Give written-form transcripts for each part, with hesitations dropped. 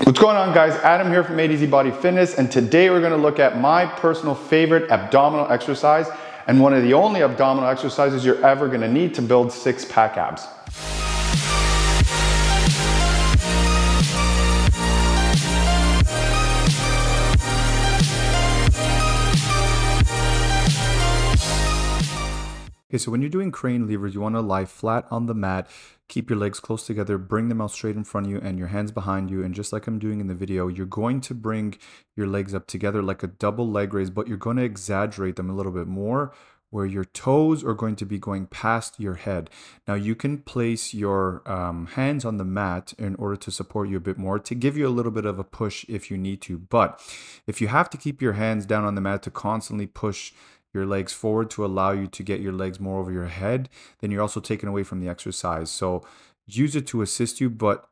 What's going on, guys? Adam here from AtoZbodyfitness, and today we're going to look at my personal favorite abdominal exercise and one of the only abdominal exercises you're ever going to need to build six-pack abs. Okay, so when you're doing crane levers, you want to lie flat on the mat, keep your legs close together, bring them out straight in front of you and your hands behind you. And just like I'm doing in the video, you're going to bring your legs up together like a double leg raise, but you're going to exaggerate them a little bit more where your toes are going to be going past your head. Now you can place your hands on the mat in order to support you a bit more, to give you a little bit of a push if you need to. But if you have to keep your hands down on the mat to constantly push your legs forward to allow you to get your legs more over your head, then you're also taken away from the exercise. So use it to assist you, but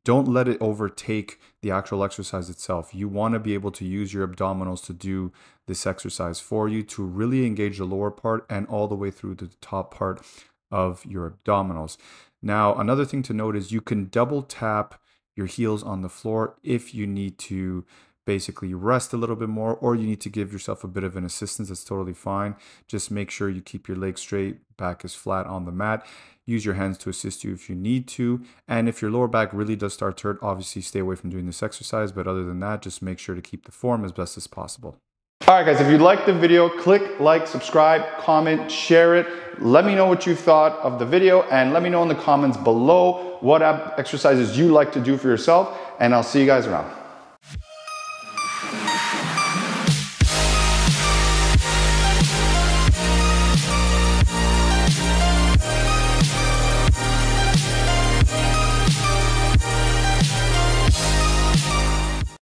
don't let it overtake the actual exercise itself. You want to be able to use your abdominals to do this exercise for you, to really engage the lower part and all the way through to the top part of your abdominals. Now, another thing to note is you can double tap your heels on the floor if you need to basically rest a little bit more, or you need to give yourself a bit of an assistance. That's totally fine. Just make sure you keep your legs straight, back is flat on the mat. Use your hands to assist you if you need to. And if your lower back really does start to hurt, obviously stay away from doing this exercise. But other than that, just make sure to keep the form as best as possible. All right, guys, if you liked the video, click like, subscribe, comment, share it. Let me know what you thought of the video, and let me know in the comments below what exercises you like to do for yourself, and I'll see you guys around.